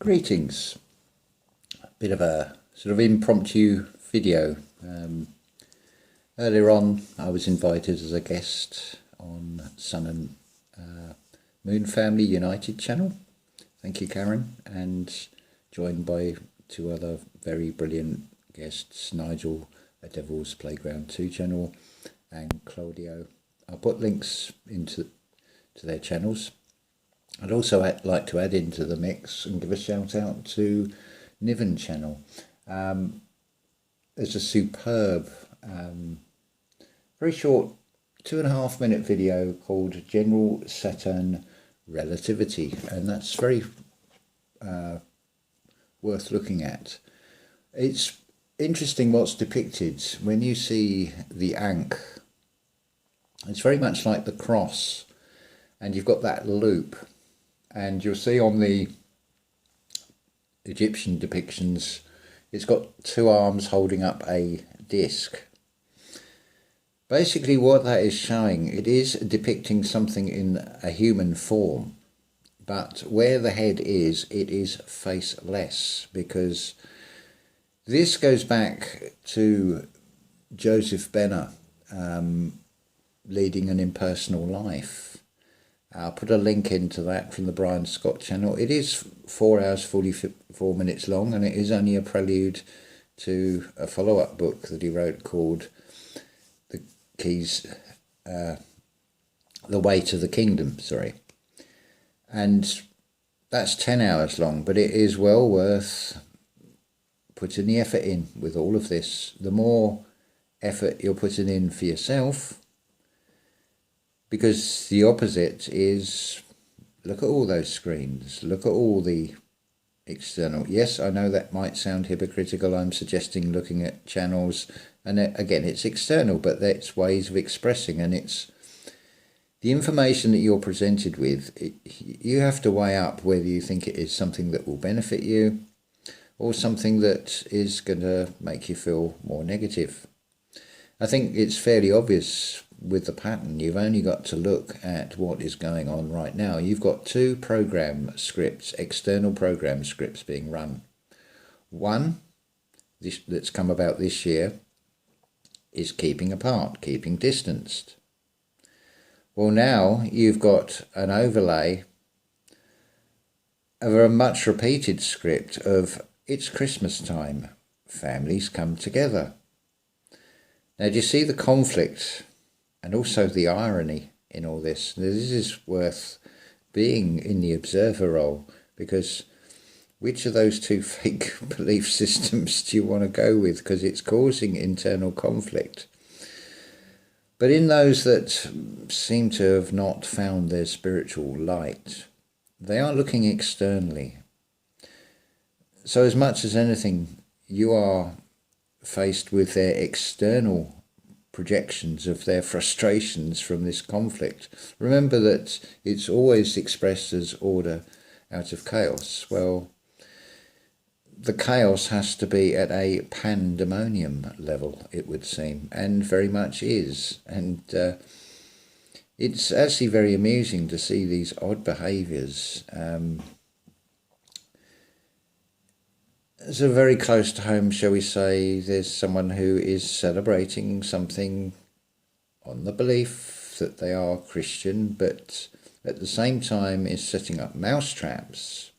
Greetings. A bit of a sort of impromptu video. Earlier on, I was invited as a guest on Sun and Moon Family United channel. Thank you, Karen, and joined by two other very brilliant guests, Nigel, a Devil's Playground 2 channel, and Claudio. I'll put links to their channels. I'd also like to add into the mix and give a shout out to Niven channel. There's a superb, very short 2.5 minute video called General Saturn Relativity, and that's very worth looking at. It's interesting what's depicted when you see the Ankh. It's very much like the cross, and you've got that loop. And you'll see on the Egyptian depictions, it's got two arms holding up a disc. Basically what that is showing, it is depicting something in a human form, but where the head is, it is faceless, because this goes back to Joseph Benner leading an impersonal life. I'll put a link into that from the Brian Scott channel. It is 4 hours 44 minutes long, and it is only a prelude to a follow-up book that he wrote called The Way to the Kingdom, and that's 10 hours long, but it is well worth putting the effort in with all of this. The more effort you're putting in for yourself, because the opposite is, look at all those screens, look at all the external. Yes, I know that might sound hypocritical. I'm suggesting looking at channels, and again, it's external, but it's ways of expressing, and it's the information that you're presented with. You have to weigh up whether you think it is something that will benefit you or something that is going to make you feel more negative. I think it's fairly obvious with the pattern. You've only got to look at what is going on right now. You've got two program scripts, external program scripts being run. One that's come about this year is keeping apart, keeping distanced. Well, now you've got an overlay of a much repeated script of it's Christmas time, families come together. Now, do you see the conflict and also the irony in all this? This is worth being in the observer role, because which of those two fake belief systems do you want to go with? Because it's causing internal conflict. But in those that seem to have not found their spiritual light, they are looking externally. So as much as anything, you are faced with their external projections of their frustrations from this conflict. Remember that it's always expressed as order out of chaos. Well, the chaos has to be at a pandemonium level, it would seem, and very much is. And it's actually very amusing to see these odd behaviours. So very close to home, shall we say, there's someone who is celebrating something on the belief that they are Christian, but at the same time is setting up mousetraps.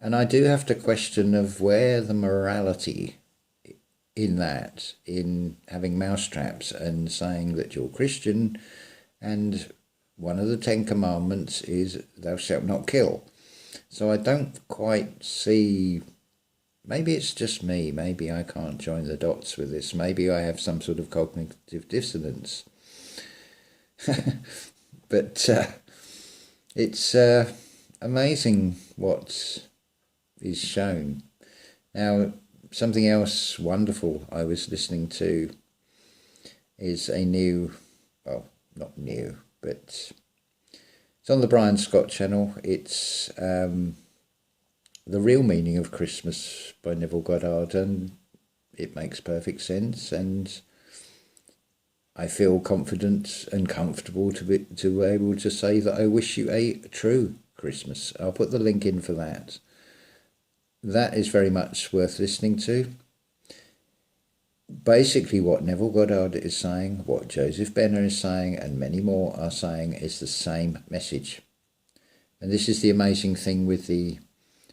And I do have to question of where the morality in that, in having mousetraps and saying that you're Christian, and one of the 10 commandments is thou shalt not kill. So I don't quite see. Maybe it's just me, maybe I can't join the dots with this, maybe I have some sort of cognitive dissonance. But it's amazing what is shown. Now, something else wonderful I was listening to is a new, well, not new, but it's on the Brian Scott channel. It's The Real Meaning of Christmas by Neville Goddard, and it makes perfect sense, and I feel confident and comfortable to be able to say that I wish you a true Christmas. I'll put the link in for that. that is very much worth listening to. Basically what Neville Goddard is saying, what Joseph Benner is saying, and many more are saying is the same message. And this is the amazing thing with the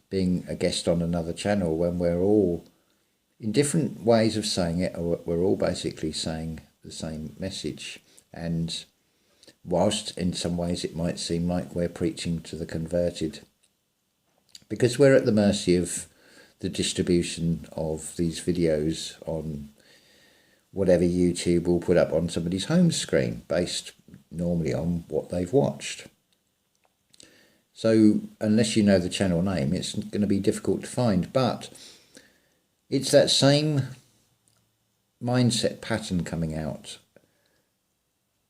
being a guest on another channel, when we're all in different ways of saying it, we're all basically saying the same message. And whilst in some ways it might seem like we're preaching to the converted, because we're at the mercy of the distribution of these videos on whatever YouTube will put up on somebody's home screen, based normally on what they've watched. So unless you know the channel name, it's going to be difficult to find. But it's that same mindset pattern coming out,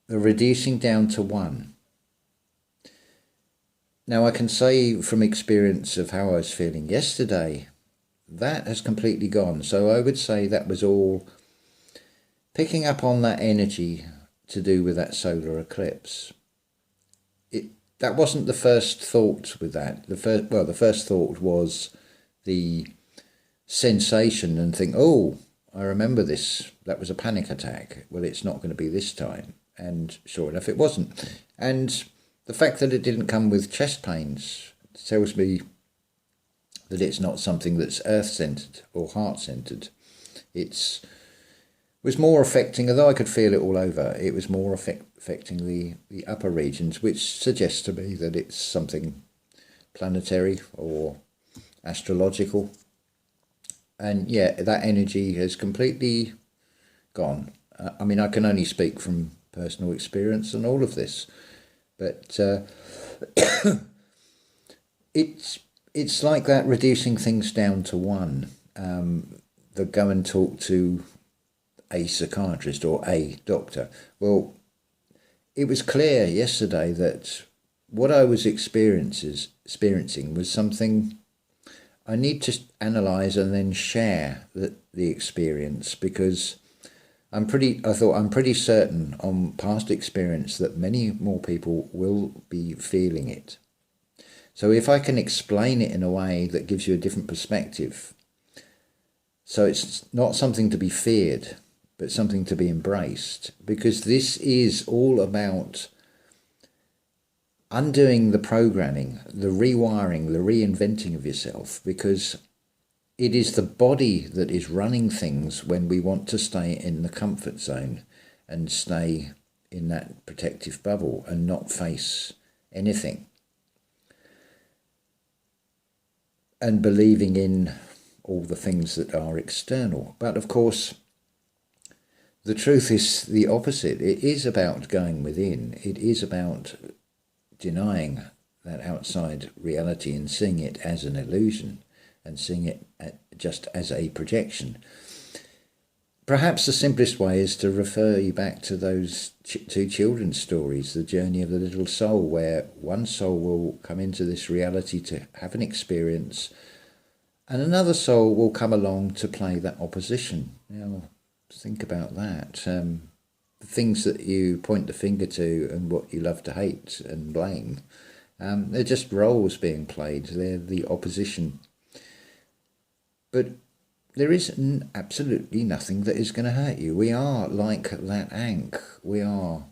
the reducing down to one. Now I can say from experience of how I was feeling yesterday, that has completely gone. So I would say that was all picking up on that energy to do with that solar eclipse. That wasn't the first thought with that. The first thought was the sensation and think, oh, I remember this. That was a panic attack. Well, it's not going to be this time. And sure enough, it wasn't. And the fact that it didn't come with chest pains tells me that it's not something that's earth-centered or heart-centered. It was more affecting, although I could feel it all over, it was more affecting the upper regions, which suggests to me that it's something planetary or astrological. And yeah, that energy has completely gone. I mean, I can only speak from personal experience and all of this, but it's like that, reducing things down to one. They go and talk to a psychiatrist or a doctor. Well, it was clear yesterday that what I was experiencing was something I need to analyse and then share the experience, because I thought I'm pretty certain on past experience that many more people will be feeling it. So if I can explain it in a way that gives you a different perspective, so it's not something to be feared, but something to be embraced, because this is all about undoing the programming, the rewiring, the reinventing of yourself, because it is the body that is running things when we want to stay in the comfort zone and stay in that protective bubble and not face anything. And believing in all the things that are external. But of course, the truth is the opposite. It is about going within. It is about denying that outside reality and seeing it as an illusion and seeing it just as a projection. Perhaps the simplest way is to refer you back to those two children's stories, The Journey of the Little Soul, where one soul will come into this reality to have an experience and another soul will come along to play that opposition. Now, think about that. The things that you point the finger to and what you love to hate and blame, they're just roles being played. They're the opposition. But there is absolutely nothing that is going to hurt you. We are like that ankh. We are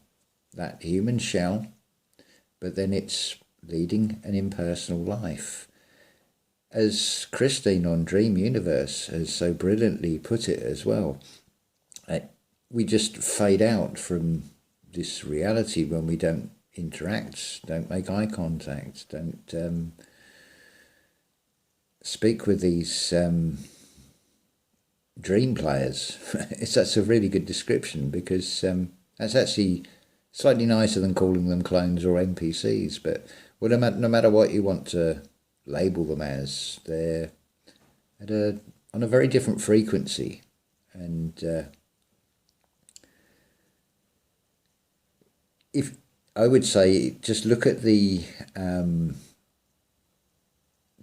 that human shell, but then it's leading an impersonal life. As Christine on Dream Universe has so brilliantly put it as well, we just fade out from this reality when we don't interact, don't make eye contact, don't speak with these dream players. That's a really good description, because that's actually slightly nicer than calling them clones or NPCs. But well, no matter what you want to label them as, they're on a very different frequency. And if I would say, just look at the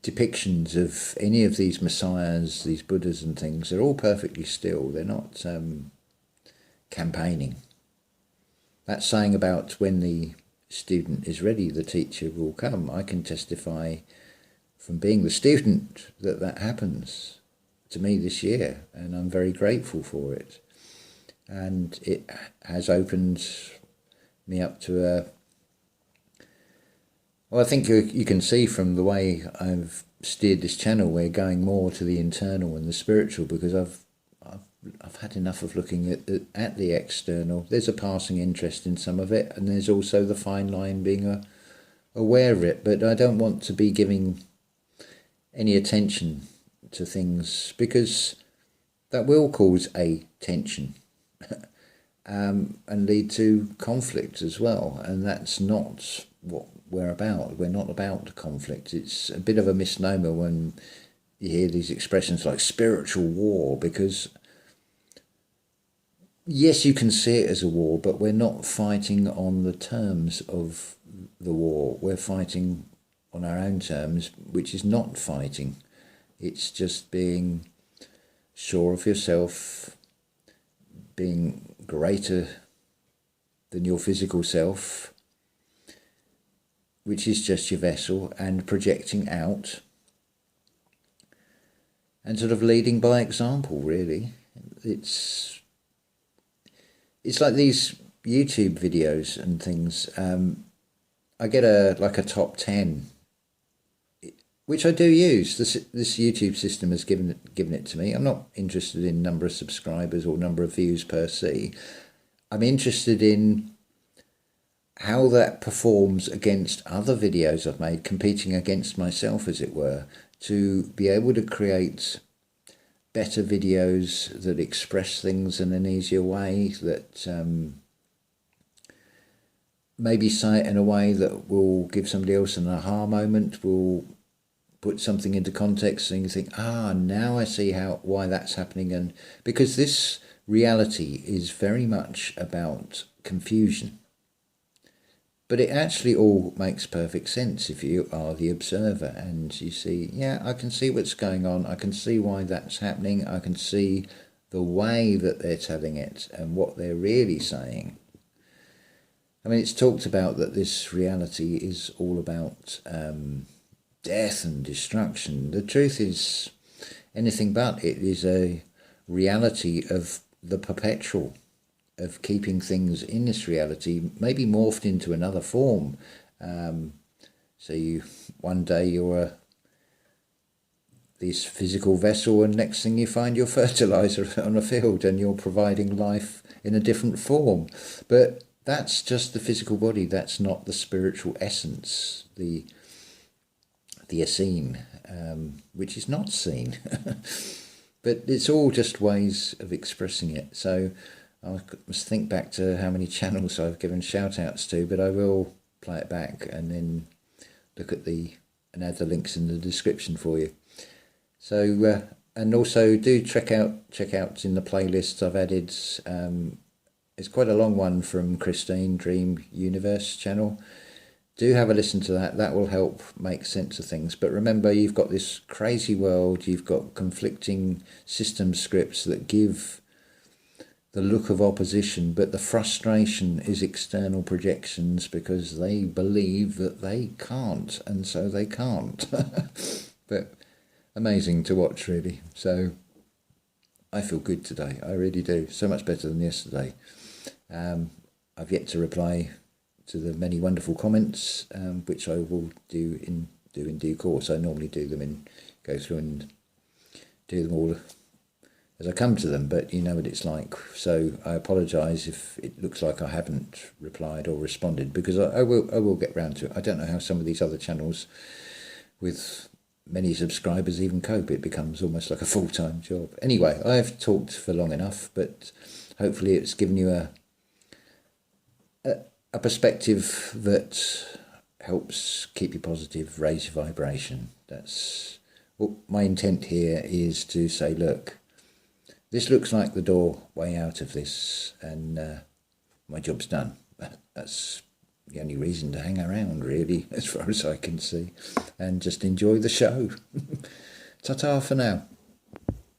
depictions of any of these messiahs, these Buddhas and things, they're all perfectly still. They're not campaigning. That's saying about when the student is ready, the teacher will come. I can testify from being the student that happens to me this year, and I'm very grateful for it. And it has opened me up to a... Well, I think you can see from the way I've steered this channel, we're going more to the internal and the spiritual, because I've had enough of looking at the external. There's a passing interest in some of it, and there's also the fine line being aware of it. But I don't want to be giving any attention to things, because that will cause a tension and lead to conflict as well. And that's not what we're about. We're not about conflict. It's a bit of a misnomer when you hear these expressions like spiritual war, because yes, you can see it as a war, but we're not fighting on the terms of the war. We're fighting on our own terms, which is not fighting. It's just being sure of yourself, being greater than your physical self, which is just your vessel, and projecting out and sort of leading by example, really. It's like these YouTube videos and things. I get a top 10, which I do use. This YouTube system has given it to me. I'm not interested in number of subscribers or number of views per se. I'm interested in how that performs against other videos I've made, competing against myself, as it were, to be able to create better videos that express things in an easier way, that maybe say it in a way that will give somebody else an aha moment, will put something into context and you think, now I see why that's happening. And because this reality is very much about confusion. But it actually all makes perfect sense if you are the observer and you see, I can see what's going on. I can see why that's happening. I can see the way that they're telling it and what they're really saying. I mean, it's talked about that this reality is all about death and destruction. The truth is anything but. It is a reality of the perpetual, of keeping things in this reality, maybe morphed into another form. So one day you're this physical vessel, and next thing you find you're fertilizer on a field and you're providing life in a different form. But that's just the physical body. That's not the spiritual essence, the Essene, which is not seen. But it's all just ways of expressing it. So I must think back to how many channels I've given shout-outs to, but I will play it back and then look at and add the links in the description for you. So and also do check out in the playlists I've added. It's quite a long one from Christine Dream Universe channel. Do have a listen to that. That will help make sense of things. But remember, you've got this crazy world. You've got conflicting system scripts that give the look of opposition, but the frustration is external projections because they believe that they can't, and so they can't. But amazing to watch, really. So I feel good today. I really do. So much better than yesterday. I've yet to reply to the many wonderful comments, which I will do in due course. I normally go through and do them all as I come to them, but you know what it's like. So I apologise if it looks like I haven't replied or responded, because I will get round to it. I don't know how some of these other channels with many subscribers even cope. It becomes almost like a full-time job. Anyway, I've talked for long enough, but hopefully it's given you a perspective that helps keep you positive, raise your vibration. That's what my intent here is, to say, look, this looks like the doorway out of this, and my job's done. That's the only reason to hang around, really, as far as I can see, and just enjoy the show. Ta-ta for now.